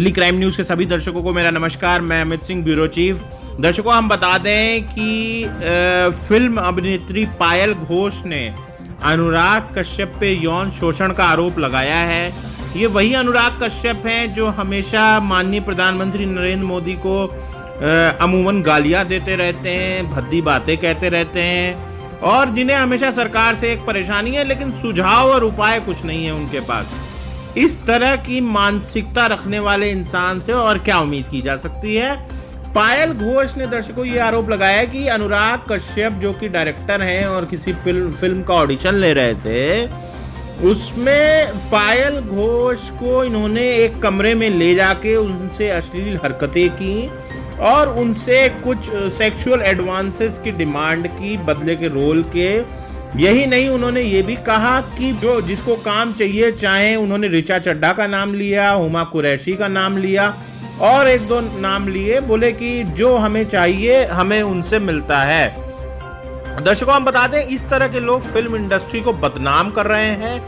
Delhi crime news के सभी दर्शकों को मेरा नमस्कार। मैं अमित सिंह, ब्यूरो चीफ। दर्शकों, हम बता दें कि फिल्म अभिनेत्री पायल घोष ने अनुराग कश्यप पे यौन शोषण का आरोप लगाया है। ये वही अनुराग कश्यप हैं जो हमेशा माननीय प्रधानमंत्री नरेंद्र मोदी को अमूमन गालियां देते रहते हैं, भद्दी बातें कहते रहते हैं और जिन्हें हमेशा सरकार से एक परेशानी है लेकिन सुझाव और उपाय कुछ नहीं है उनके पास। इस तरह की मानसिकता रखने वाले इंसान से और क्या उम्मीद की जा सकती है। पायल घोष ने दर्शकों ये आरोप लगाया कि अनुराग कश्यप जो कि डायरेक्टर हैं और किसी फिल्म का ऑडिशन ले रहे थे, उसमें पायल घोष को इन्होंने एक कमरे में ले जाके उनसे अश्लील हरकतें की और उनसे कुछ सेक्सुअल एडवांसेस की डिमांड की बदले के रोल के। यही नहीं, उन्होंने ये भी कहा कि जो जिसको काम चाहिए, चाहे उन्होंने ऋचा चड्ढा का नाम लिया, हुमा कुरैशी का नाम लिया और एक दो नाम लिए, बोले कि जो हमें चाहिए हमें उनसे मिलता है। दर्शकों, हम बता दें इस तरह के लोग फिल्म इंडस्ट्री को बदनाम कर रहे हैं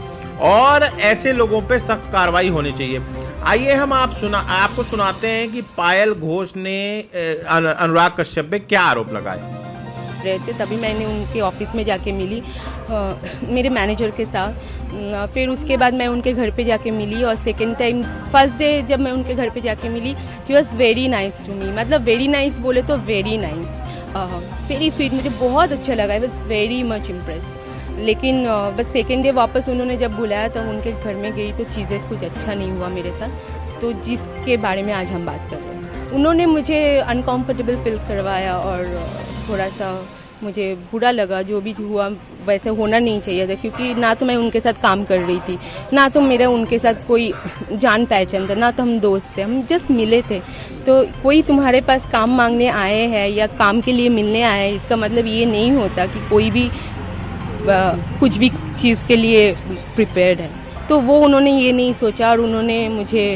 और ऐसे लोगों पे सख्त कार्रवाई होनी चाहिए। आइए हम आपको सुनाते हैं कि पायल घोष ने अनुराग कश्यप पे क्या आरोप लगाए रहे थे। तभी मैंने उनके ऑफिस में जाके मिली मेरे मैनेजर के साथ। फिर उसके बाद मैं उनके घर पे जाके मिली और सेकेंड टाइम फर्स्ट डे जब मैं उनके घर पे जाके मिली, he was very nice to me. मतलब वेरी नाइस बोले तो वेरी नाइस, वेरी स्वीट। मुझे बहुत अच्छा लगा, I was very much impressed. लेकिन बस सेकेंड डे वापस उन्होंने जब बुलाया तब उनके घर में गई तो चीज़ें कुछ अच्छा नहीं हुआ मेरे साथ, तो जिसके बारे में आज हम बात कर रहे हैं। उन्होंने मुझे अनकम्फर्टेबल फील करवाया और थोड़ा सा मुझे बुरा लगा। जो भी हुआ वैसे होना नहीं चाहिए था, क्योंकि ना तो मैं उनके साथ काम कर रही थी, ना तो मेरा उनके साथ कोई जान पहचान था, ना तो हम दोस्त थे, हम जस्ट मिले थे। तो कोई तुम्हारे पास काम मांगने आए हैं या काम के लिए मिलने आए हैं, इसका मतलब ये नहीं होता कि कोई भी कुछ भी चीज़ के लिए प्रिपेयर्ड है। तो वो उन्होंने ये नहीं सोचा और उन्होंने मुझे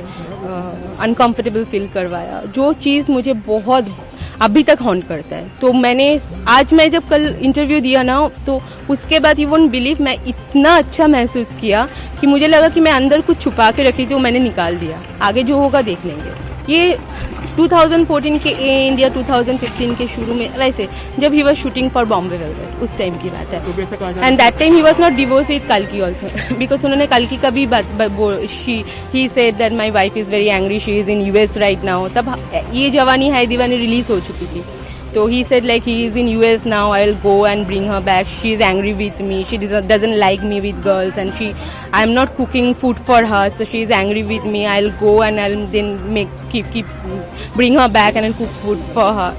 अनकम्फर्टेबल फील करवाया, जो चीज़ मुझे बहुत अभी तक हॉन्ट करता है। तो मैं जब कल इंटरव्यू दिया ना, तो उसके बाद यू वोंट बिलीव, मैं इतना अच्छा महसूस किया कि मुझे लगा कि मैं अंदर कुछ छुपा के रखी थी, वो मैंने निकाल दिया। आगे जो होगा देख लेंगे। ये 2014 के एंड या 2015 के शुरू में, वैसे जब he was shooting for Bombay velvet, उस टाइम की बात है। And that time he was not divorce with कल्की also, because उन्होंने कल्की का भी he said that my wife is very angry, she is in US right now. तब ये जवानी है दीवानी रिलीज हो चुकी थी। So he said like he is in US now, I will go and bring her back. She is angry with me. She doesn't like me with girls, and I am not cooking food for her, so she is angry with me. I'll go and I'll then bring her back and I'll cook food for her.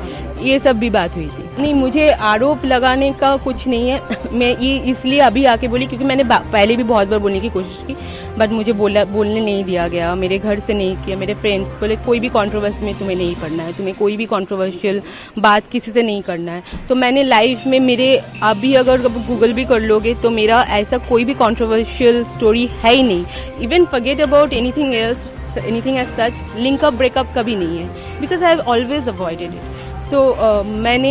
ये सब भी बात हुई थी। नहीं, मुझे आरोप लगाने का कुछ नहीं है। मैं ये इसलिए अभी आके बोली क्योंकि मैंने पहले भी बहुत बार बोलने की कोशिश की, बट मुझे बोलने नहीं दिया गया। मेरे घर से नहीं किया। मेरे फ्रेंड्स बोले कोई भी कंट्रोवर्सी में तुम्हें नहीं पढ़ना है, तुम्हें कोई भी कंट्रोवर्शियल बात किसी से नहीं करना है। तो मैंने लाइफ में मेरे अभी अगर गूगल भी कर लोगे तो मेरा ऐसा कोई भी कंट्रोवर्शियल स्टोरी है ही नहीं। Even forget about anything else, anything as such, linkup breakup कभी नहीं है, because I have always avoided it. तो मैंने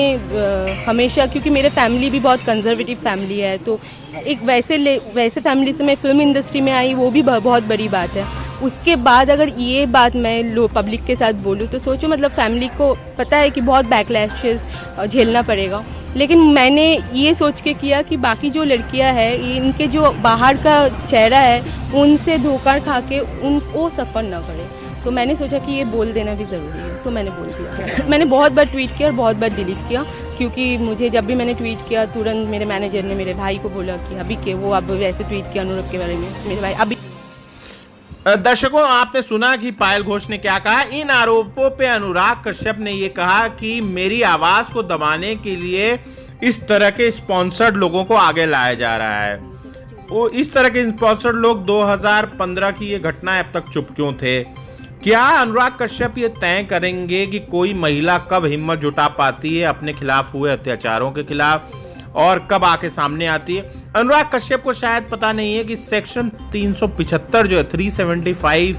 हमेशा, क्योंकि मेरे फैमिली भी बहुत कंजर्वेटिव फैमिली है, तो एक वैसे फैमिली से मैं फिल्म इंडस्ट्री में आई, वो भी बहुत बड़ी बात है। उसके बाद अगर ये बात मैं पब्लिक के साथ बोलूँ तो सोचो, मतलब फैमिली को पता है कि बहुत बैकलैशेस झेलना पड़ेगा, लेकिन मैंने ये सोच के किया कि बाकी जो लड़कियां हैं, इनके जो बाहर का चेहरा है, उनसे धोखा खा के उनको सफ़र ना करे। तो मैंने सोचा कि ये बोल देना भी ज़रूरी है, तो मैंने बोल दिया। मैंने बहुत बार ट्वीट किया और बहुत बार डिलीट किया, क्योंकि मुझे जब भी मैंने ट्वीट किया तुरंत मेरे मैनेजर ने मेरे भाई को बोला कि अभी के वो अब वैसे ट्वीट किया अनुराग के बारे में। मेरे भाई अभी। दर्शकों, आपने सुना कि पायल घोष ने क्या कहा। इन आरोपों पे अनुराग कश्यप ने ये कहा कि मेरी आवाज को दबाने के लिए इस तरह के स्पॉन्सर्ड लोगों को आगे लाया जा रहा है। वो इस तरह के स्पॉन्सर्ड लोग 2015 की ये घटना अब तक चुप क्यों थे? क्या अनुराग कश्यप ये तय करेंगे कि कोई महिला कब हिम्मत जुटा पाती है अपने खिलाफ हुए अत्याचारों के खिलाफ और कब आके सामने आती है? अनुराग कश्यप को शायद पता नहीं है कि सेक्शन 375 जो है 375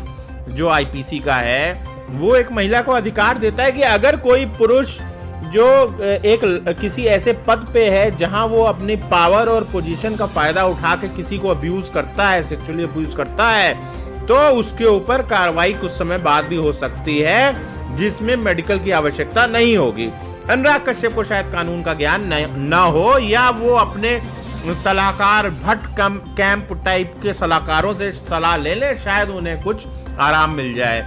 जो IPC का है, वो एक महिला को अधिकार देता है कि अगर कोई पुरुष जो एक किसी ऐसे पद पे है जहां वो अपनी पावर और पोजीशन का फायदा उठा के किसी को अब्यूज करता है, सेक्सुअली अब्यूज करता है, तो उसके ऊपर कार्रवाई कुछ समय बाद भी हो सकती है, जिसमें मेडिकल की आवश्यकता नहीं होगी। अनुराग कश्यप को शायद कानून का ज्ञान न हो, या वो अपने सलाहकार भट्ट कैंप टाइप के सलाहकारों से सलाह ले, शायद उन्हें कुछ आराम मिल जाए।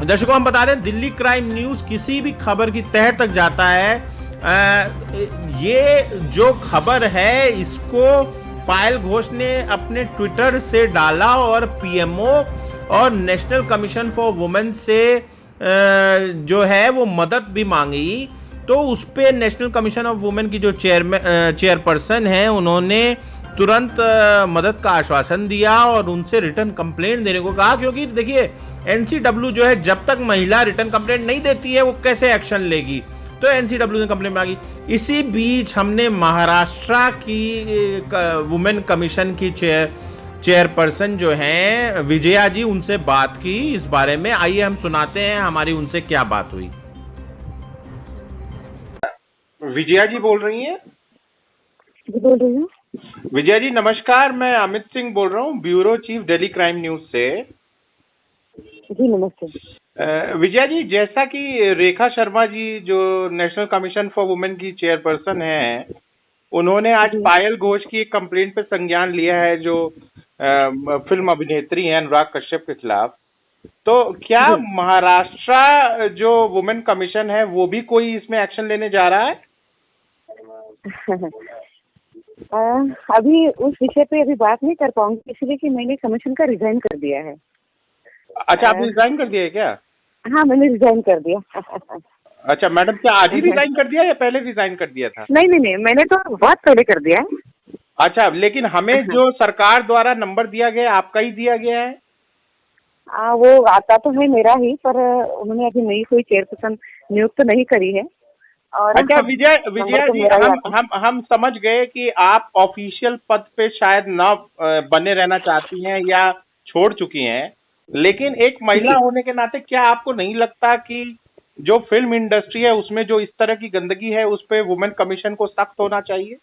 दर्शकों, हम बता दें, दिल्ली क्राइम न्यूज किसी भी खबर की तह तक जाता है। ये जो खबर है, इसको पायल घोष ने अपने ट्विटर से डाला और पीएमओ और नेशनल कमीशन फॉर वुमेन से जो है वो मदद भी मांगी। तो उस पे नेशनल कमीशन ऑफ वुमेन की जो चेयरपर्सन है, उन्होंने तुरंत मदद का आश्वासन दिया और उनसे रिटर्न कंप्लेंट देने को कहा, क्योंकि देखिए एनसीडब्ल्यू जो है, जब तक महिला रिटर्न कंप्लेंट नहीं देती है वो कैसे एक्शन लेगी। तो एनसीडब्ल्यू ने कंप्लेंट मांगी। इसी बीच हमने महाराष्ट्र की वुमेन कमीशन की चेयरपर्सन जो हैं विजया जी, उनसे बात की इस बारे में। आइए हम सुनाते हैं हमारी उनसे क्या बात हुई। विजया जी बोल रही हैं? जी बोल रही हूँ। विजया जी नमस्कार, मैं अमित सिंह बोल रहा हूँ, bureau chief Delhi crime news से। जी नमस्ते। विजया जी, जैसा कि रेखा शर्मा जी जो नेशनल कमीशन फॉर वुमेन की चेयरपर्सन हैं, उन्होंने आज पायल घोष की एक कंप्लेंट पे संज्ञान लिया है, जो फिल्म अभिनेत्री हैं अनुराग कश्यप के खिलाफ। तो क्या महाराष्ट्र जो वुमेन कमीशन है वो भी कोई इसमें एक्शन लेने जा रहा है? अभी उस विषय पे अभी बात नहीं कर पाऊंगी, इसलिए कि मैंने कमीशन का रिजाइन कर दिया है। अच्छा, आपने रिजाइन कर दिया है क्या? हाँ, मैंने रिजाइन कर दिया। अच्छा मैडम, क्या आज ही रिजाइन कर दिया या पहले रिजाइन कर दिया था? नहीं नहीं नहीं, मैंने तो बहुत पहले कर दिया है। अच्छा, लेकिन हमें जो सरकार द्वारा नंबर दिया गया आपका ही दिया गया है? वो आता तो है मेरा ही, पर उन्होंने अभी नई कोई चेयरपर्सन नियुक्त नहीं करी है। और अच्छा विजया जी, हम समझ गए कि आप ऑफिशियल पद पे शायद ना बने रहना चाहती हैं या छोड़ चुकी हैं, लेकिन एक महिला होने के नाते क्या आपको नहीं लगता कि जो फिल्म इंडस्ट्री है उसमें जो इस तरह की गंदगी है उस पे वुमेन कमीशन को सख्त होना चाहिए?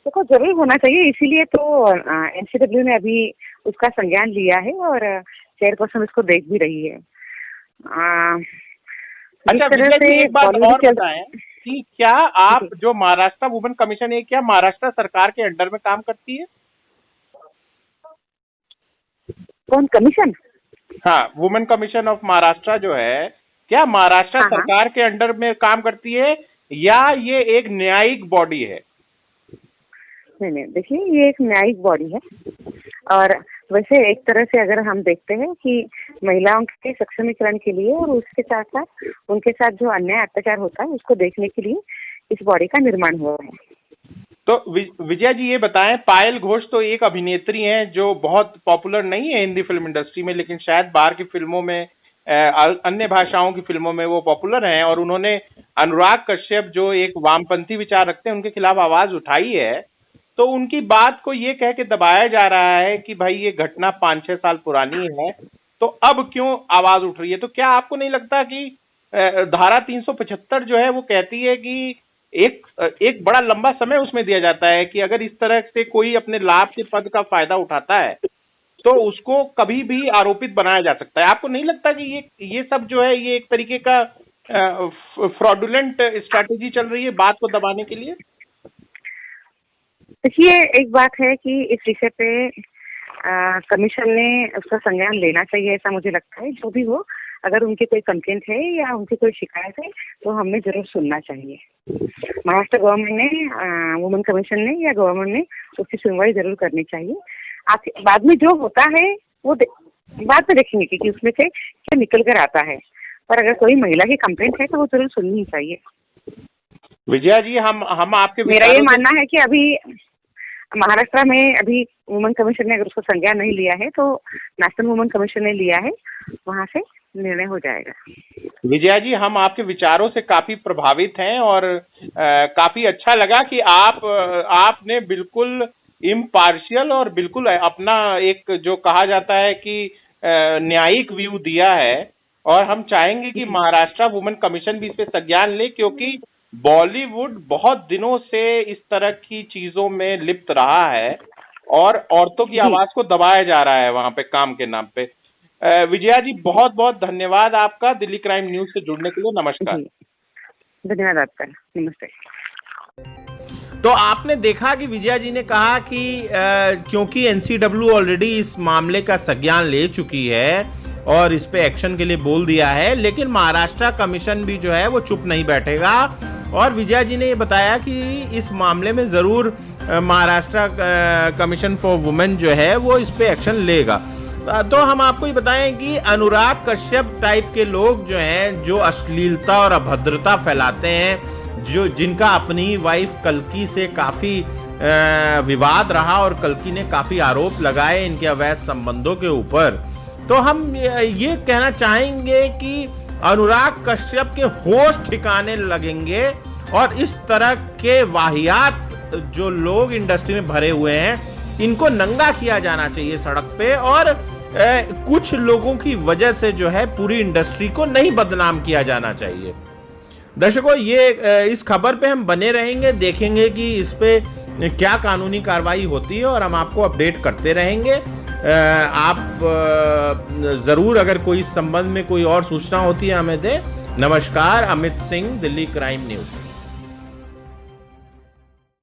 देखो, जरूर होना चाहिए, इसीलिए तो एनसीडब्ल्यू ने अभी उसका संज्ञान लिया है और चेयरपर्सन उसको देख भी रही है। अच्छा विजय जी, एक बात और बताएं कि क्या आप जो महाराष्ट्र वुमेन कमीशन है, क्या महाराष्ट्र सरकार के अंडर में काम करती है? कौन कमीशन? हाँ, वुमेन कमीशन ऑफ महाराष्ट्र जो है, क्या महाराष्ट्र सरकार के अंडर में काम करती है या ये एक न्यायिक बॉडी है? नहीं, देखिए ये एक न्यायिक बॉडी है, और वैसे एक तरह से अगर हम देखते हैं कि महिलाओं के सक्षमीकरण के लिए और उसके साथ साथ उनके साथ जो अन्याय अत्याचार होता है उसको देखने के लिए इस बॉडी का निर्माण हुआ है। तो विजया जी ये बताएं, पायल घोष तो एक अभिनेत्री हैं जो बहुत पॉपुलर नहीं है हिंदी फिल्म इंडस्ट्री में, लेकिन शायद बाहर की फिल्मों में, अन्य भाषाओं की फिल्मों में वो पॉपुलर हैं, और उन्होंने अनुराग कश्यप जो एक वामपंथी विचार रखते हैं उनके खिलाफ आवाज उठाई है। तो उनकी बात को ये कह के दबाया जा रहा है कि भाई ये घटना 5-6 साल पुरानी है, तो अब क्यों आवाज उठ रही है? तो क्या आपको नहीं लगता कि धारा 375 जो है वो कहती है कि एक बड़ा लंबा समय उसमें दिया जाता है कि अगर इस तरह से कोई अपने लाभ के पद का फायदा उठाता है तो उसको कभी भी आरोपित बनाया जा सकता है। आपको नहीं लगता कि ये सब जो है ये एक तरीके का फ्रॉडुलेंट स्ट्रैटेजी चल रही है बात को दबाने के लिए? देखिए, एक बात है कि इस विषय पे कमीशन ने उसका संज्ञान लेना चाहिए, ऐसा मुझे लगता है। जो भी हो, अगर उनकी कोई कंप्लेंट है या उनकी कोई शिकायत है तो हमें जरूर सुनना चाहिए। महाराष्ट्र गवर्नमेंट ने, वुमेन कमीशन ने या गवर्नमेंट ने उसकी सुनवाई जरूर करनी चाहिए। आप बाद में जो होता है वो बाद में देखेंगे कि उसमें से क्या निकल कर आता है, पर अगर कोई महिला की कंप्लेंट है तो वो जरूर सुननी चाहिए। विजया जी, हम आपके मेरा ये मानना है कि अभी महाराष्ट्र में अभी वुमेन कमीशन ने अगर उसको संज्ञान नहीं लिया है तो नेशनल वुमेन कमीशन ने लिया है, वहाँ से निर्णय हो जाएगा। विजया जी, हम आपके विचारों से काफी प्रभावित हैं और काफी अच्छा लगा कि आपने बिल्कुल इम्पार्शियल और बिल्कुल अपना एक जो कहा जाता है कि न्यायिक व्यू दिया है, और हम चाहेंगे कि महाराष्ट्र वुमेन कमीशन भी इस पे संज्ञान ले, क्योंकि बॉलीवुड बहुत दिनों से इस तरह की चीजों में लिप्त रहा है और औरतों की आवाज को दबाया जा रहा है वहां पे काम के नाम पे। विजया जी, बहुत बहुत धन्यवाद आपका दिल्ली क्राइम न्यूज से जुड़ने के लिए। नमस्कार। धन्यवाद आपका, नमस्ते। तो आपने देखा कि विजया जी ने कहा कि क्योंकि एनसीडब्ल्यू ऑलरेडी इस मामले का संज्ञान ले चुकी है और इस पे एक्शन के लिए बोल दिया है, लेकिन महाराष्ट्र कमीशन भी जो है वो चुप नहीं बैठेगा। और विजया जी ने ये बताया कि इस मामले में जरूर महाराष्ट्र कमीशन फॉर वुमेन जो है वो इस पे एक्शन लेगा। तो हम आपको ये बताएं कि अनुराग कश्यप टाइप के लोग जो हैं, जो अश्लीलता और अभद्रता फैलाते हैं, जो जिनका अपनी वाइफ कल्की से काफी विवाद रहा और कल्की ने काफी आरोप लगाए इनके अवैध संबंधों के ऊपर, तो हम ये कहना चाहेंगे कि अनुराग कश्यप के होश ठिकाने लगेंगे और इस तरह के वाहियात जो लोग इंडस्ट्री में भरे हुए हैं इनको नंगा किया जाना चाहिए सड़क पे। और कुछ लोगों की वजह से जो है पूरी इंडस्ट्री को नहीं बदनाम किया जाना चाहिए। दर्शकों, ये इस खबर पे हम बने रहेंगे, देखेंगे कि इस पे क्या कानूनी कार्रवाई होती है और हम आपको अपडेट करते रहेंगे। आप जरूर अगर कोई इस संबंध में कोई और सूचना होती है हमें दें। नमस्कार, अमित सिंह, दिल्ली क्राइम न्यूज।